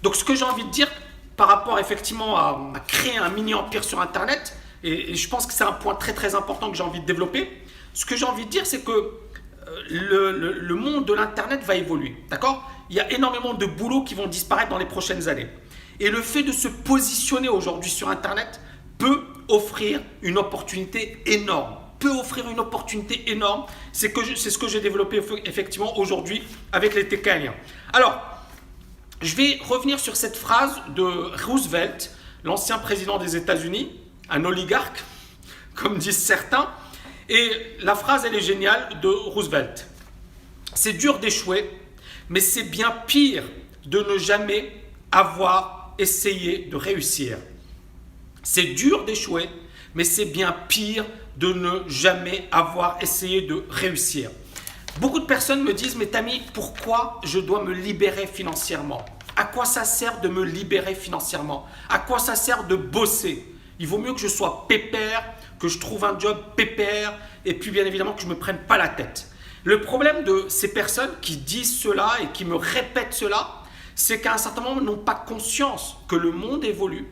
Donc ce que j'ai envie de dire par rapport effectivement à créer un mini-empire sur Internet, et je pense que c'est un point très très important que j'ai envie de développer, ce que j'ai envie de dire c'est que le monde de l'Internet va évoluer, d'accord? Il y a énormément de boulots qui vont disparaître dans les prochaines années. Et le fait de se positionner aujourd'hui sur Internet peut offrir une opportunité énorme. C'est ce que j'ai développé effectivement aujourd'hui avec les TKL. Alors, je vais revenir sur cette phrase de Roosevelt, l'ancien président des États-Unis, un oligarque, comme disent certains. Et la phrase, elle est géniale, de Roosevelt. C'est dur d'échouer, mais c'est bien pire de ne jamais avoir essayé de réussir. C'est dur d'échouer, mais c'est bien pire de ne jamais avoir essayé de réussir. Beaucoup de personnes me disent, mais Tammy, pourquoi je dois me libérer financièrement? À quoi ça sert de me libérer financièrement? À quoi ça sert de bosser? Il vaut mieux que je sois pépère, que je trouve un job pépère, et puis bien évidemment que je ne me prenne pas la tête. Le problème de ces personnes qui disent cela et qui me répètent cela, c'est qu'à un certain moment, elles n'ont pas conscience que le monde évolue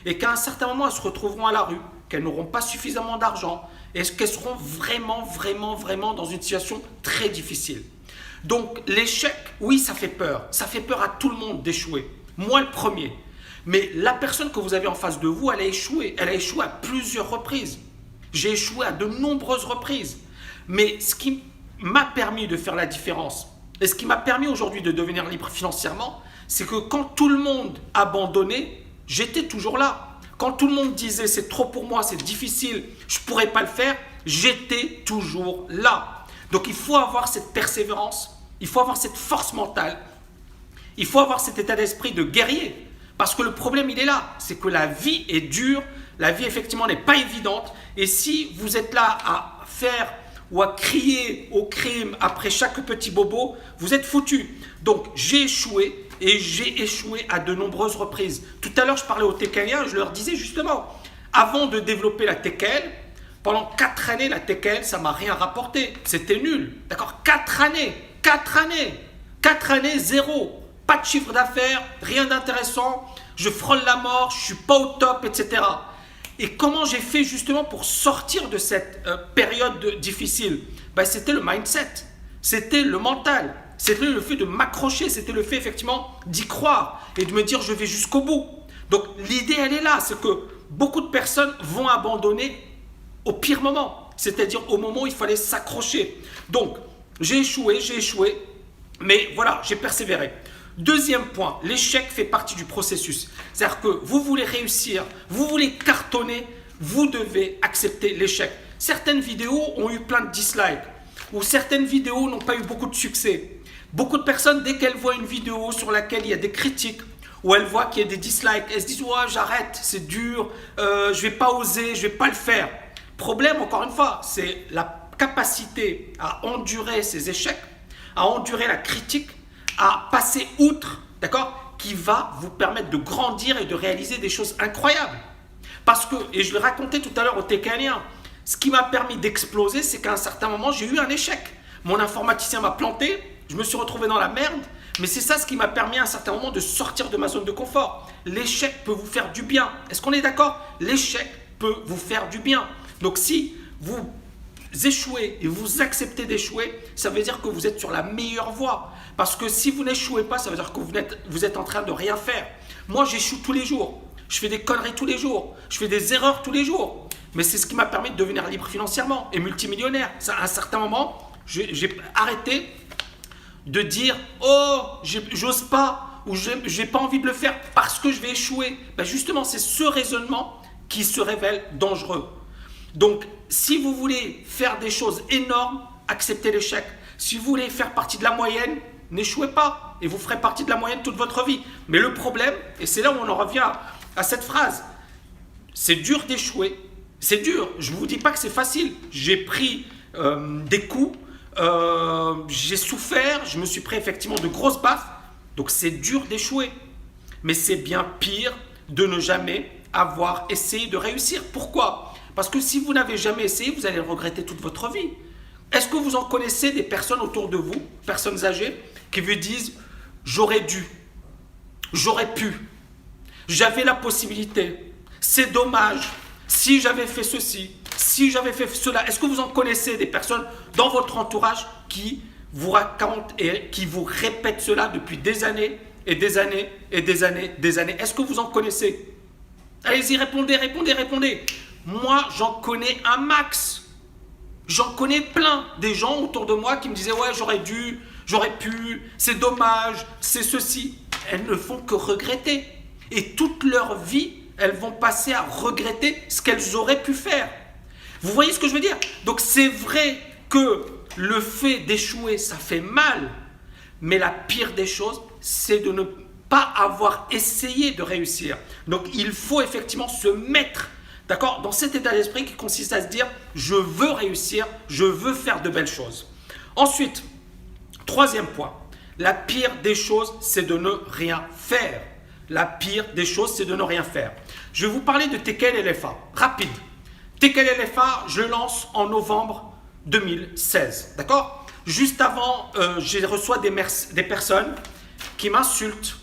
et qu'à un certain moment, elles se retrouveront à la rue, qu'elles n'auront pas suffisamment d'argent et qu'elles seront vraiment dans une situation très difficile. Donc l'échec, oui, ça fait peur. Ça fait peur à tout le monde d'échouer. Moi le premier. Mais la personne que vous avez en face de vous, elle a échoué. Elle a échoué à plusieurs reprises. J'ai échoué à de nombreuses reprises. Mais ce qui m'a permis de faire la différence et ce qui m'a permis aujourd'hui de devenir libre financièrement, c'est que quand tout le monde abandonnait, j'étais toujours là. Quand tout le monde disait c'est trop pour moi, c'est difficile, je ne pourrais pas le faire, j'étais toujours là. Donc il faut avoir cette persévérance, il faut avoir cette force mentale, il faut avoir cet état d'esprit de guerrier. Parce que le problème il est là, c'est que la vie est dure, la vie effectivement n'est pas évidente. Et si vous êtes là à faire ou à crier au crime après chaque petit bobo, vous êtes foutu. Donc j'ai échoué. Et j'ai échoué à de nombreuses reprises. Tout à l'heure, je parlais aux TKL et je leur disais justement, avant de développer la TKL, pendant 4 années, la TKL, ça ne m'a rien rapporté. C'était nul. D'accord? 4 années, zéro. Pas de chiffre d'affaires, rien d'intéressant. Je frôle la mort, je ne suis pas au top, etc. Et comment j'ai fait justement pour sortir de cette période difficile? C'était le mindset, c'était le mental. C'était le fait de m'accrocher, c'était le fait effectivement d'y croire et de me dire je vais jusqu'au bout. Donc l'idée elle est là, c'est que beaucoup de personnes vont abandonner au pire moment, c'est-à-dire au moment où il fallait s'accrocher. Donc j'ai échoué, mais voilà, j'ai persévéré. Deuxième point, l'échec fait partie du processus. C'est-à-dire que vous voulez réussir, vous voulez cartonner, vous devez accepter l'échec. Certaines vidéos ont eu plein de dislikes ou certaines vidéos n'ont pas eu beaucoup de succès. Beaucoup de personnes, dès qu'elles voient une vidéo sur laquelle il y a des critiques, ou elles voient qu'il y a des dislikes, elles se disent « ouais, j'arrête, c'est dur, je ne vais pas oser, je ne vais pas le faire ». Problème, encore une fois, c'est la capacité à endurer ces échecs, à endurer la critique, à passer outre, d'accord, qui va vous permettre de grandir et de réaliser des choses incroyables. Parce que, et je le racontais tout à l'heure au TKLien, ce qui m'a permis d'exploser, c'est qu'à un certain moment, j'ai eu un échec. Mon informaticien m'a planté, je me suis retrouvé dans la merde, mais c'est ça ce qui m'a permis à un certain moment de sortir de ma zone de confort. L'échec peut vous faire du bien. Est-ce qu'on est d'accord? L'échec peut vous faire du bien. Donc si vous échouez et vous acceptez d'échouer, ça veut dire que vous êtes sur la meilleure voie. Parce que si vous n'échouez pas, ça veut dire que vous êtes en train de rien faire. Moi, j'échoue tous les jours. Je fais des conneries tous les jours. Je fais des erreurs tous les jours. Mais c'est ce qui m'a permis de devenir libre financièrement et multimillionnaire. À un certain moment, j'ai arrêté de dire « Oh, j'ose pas » ou « j'ai pas envie de le faire parce que je vais échouer ». Justement, c'est ce raisonnement qui se révèle dangereux. Donc, si vous voulez faire des choses énormes, acceptez l'échec. Si vous voulez faire partie de la moyenne, n'échouez pas et vous ferez partie de la moyenne toute votre vie. Mais le problème, et c'est là où on en revient à cette phrase, c'est dur d'échouer. C'est dur, je ne vous dis pas que c'est facile. J'ai pris des coups, j'ai souffert, je me suis pris effectivement de grosses baffes. Donc c'est dur d'échouer. Mais c'est bien pire de ne jamais avoir essayé de réussir. Pourquoi? Parce que si vous n'avez jamais essayé, vous allez le regretter toute votre vie. Est-ce que vous en connaissez des personnes autour de vous, personnes âgées, qui vous disent « j'aurais dû ». j'aurais pu, j'avais la possibilité, c'est dommage, si j'avais fait ceci, si j'avais fait cela. Est-ce que vous en connaissez des personnes dans votre entourage qui vous racontent et qui vous répètent cela depuis des années et des années et des années, des années? Est-ce que vous en connaissez? Allez-y, répondez, répondez, répondez. Moi, j'en connais un max. J'en connais plein. Des gens autour de moi qui me disaient « Ouais, j'aurais dû, j'aurais pu, c'est dommage, c'est ceci. » Elles ne font que regretter. Et toute leur vie, elles vont passer à regretter ce qu'elles auraient pu faire. Vous voyez ce que je veux dire? Donc c'est vrai que le fait d'échouer, ça fait mal. Mais la pire des choses, c'est de ne pas avoir essayé de réussir. Donc il faut effectivement se mettre, d'accord, dans cet état d'esprit qui consiste à se dire « Je veux réussir, je veux faire de belles choses. » Ensuite, troisième point, la pire des choses, c'est de ne rien faire. La pire des choses, c'est de ne rien faire. Je vais vous parler de Tekel LFA, rapide. Tekel LFA, je le lance en novembre 2016, d'accord? Juste avant, je reçois des personnes qui m'insultent,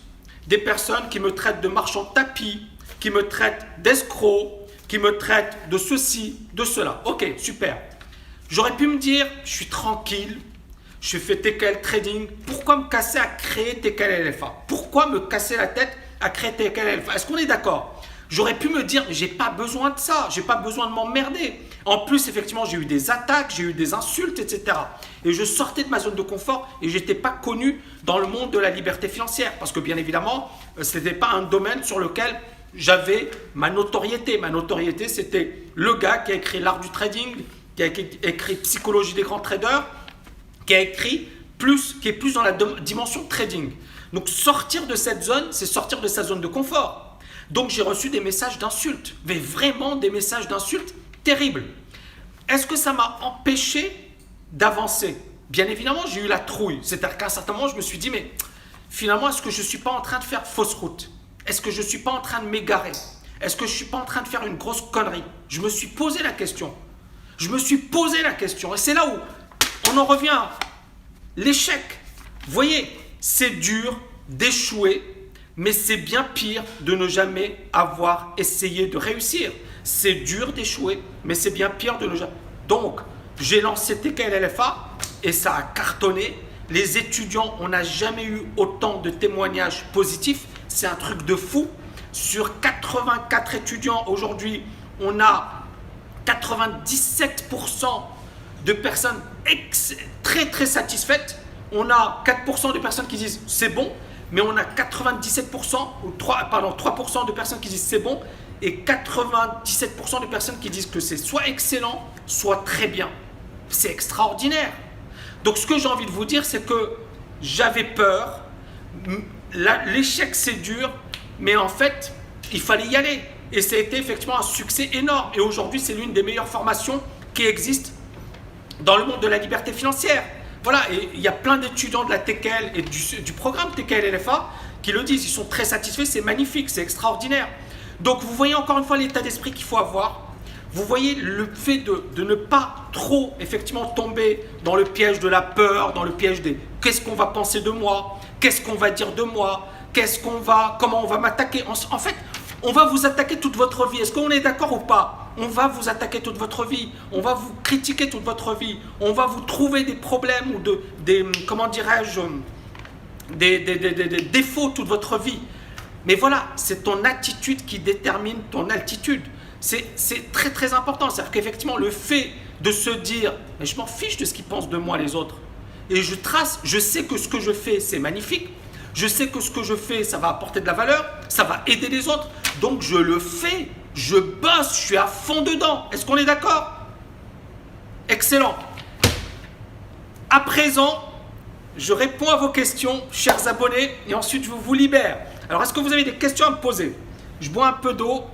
des personnes qui me traitent de marchand de tapis, qui me traitent d'escroc, qui me traitent de ceci, de cela. Ok, super. J'aurais pu me dire, je suis tranquille, je fais Tekel Trading. Pourquoi me casser à créer Tekel LFA? Pourquoi me casser la tête à créer Tekel LFA? Est-ce qu'on est d'accord? J'aurais pu me dire, j'ai pas besoin de ça, j'ai pas besoin de m'emmerder. En plus, effectivement, j'ai eu des attaques, j'ai eu des insultes, etc. Et je sortais de ma zone de confort et je n'étais pas connu dans le monde de la liberté financière. Parce que bien évidemment, ce n'était pas un domaine sur lequel j'avais ma notoriété. Ma notoriété, c'était le gars qui a écrit L'Art du Trading, qui a écrit Psychologie des grands traders, qui est plus dans la dimension trading. Donc sortir de cette zone, c'est sortir de sa zone de confort. Donc j'ai reçu des messages d'insultes, mais vraiment des messages d'insultes terribles. Est-ce que ça m'a empêché d'avancer? Bien évidemment, j'ai eu la trouille. C'est-à-dire qu'à un certain moment, je me suis dit, mais finalement, est-ce que je ne suis pas en train de faire fausse route? Est-ce que je ne suis pas en train de m'égarer? Est-ce que je ne suis pas en train de faire une grosse connerie? Je me suis posé la question. Je me suis posé la question. Et c'est là où on en revient à l'échec. Vous voyez, c'est dur d'échouer, mais c'est bien pire de ne jamais avoir essayé de réussir. C'est dur d'échouer, mais c'est bien pire de ne jamais... Donc, j'ai lancé Tekel LFA et ça a cartonné. Les étudiants, on n'a jamais eu autant de témoignages positifs. C'est un truc de fou. Sur 84 étudiants, aujourd'hui, on a 97% de personnes très très satisfaites. On a 4% de personnes qui disent c'est bon, mais on a 97% ou 3% de personnes qui disent c'est bon et 97% de personnes qui disent que c'est soit excellent, soit très bien. C'est extraordinaire. Donc ce que j'ai envie de vous dire, c'est que j'avais peur. L'échec c'est dur, mais en fait, il fallait y aller. Et ça a été effectivement un succès énorme. Et aujourd'hui, c'est l'une des meilleures formations qui existent dans le monde de la liberté financière. Voilà, et il y a plein d'étudiants de la Tekel et du programme Tekel LFA qui le disent. Ils sont très satisfaits, c'est magnifique, c'est extraordinaire. Donc vous voyez encore une fois l'état d'esprit qu'il faut avoir. Vous voyez le fait de ne pas trop effectivement tomber dans le piège de la peur, dans le piège des qu'est-ce qu'on va penser de moi, qu'est-ce qu'on va dire de moi, comment on va m'attaquer. En fait, on va vous attaquer toute votre vie. Est-ce qu'on est d'accord ou pas? On va vous attaquer toute votre vie. On va vous critiquer toute votre vie. On va vous trouver des problèmes ou des défauts toute votre vie. Mais voilà, c'est ton attitude qui détermine ton altitude. C'est très très important. C'est-à-dire qu'effectivement, le fait de se dire « mais je m'en fiche de ce qu'ils pensent de moi les autres » et je sais que ce que je fais, c'est magnifique. Je sais que ce que je fais, ça va apporter de la valeur, ça va aider les autres. Donc je le fais, je bosse, je suis à fond dedans. Est-ce qu'on est d'accord? Excellent. À présent, je réponds à vos questions, chers abonnés, et ensuite je vous libère. Alors, est-ce que vous avez des questions à me poser? Je bois un peu d'eau.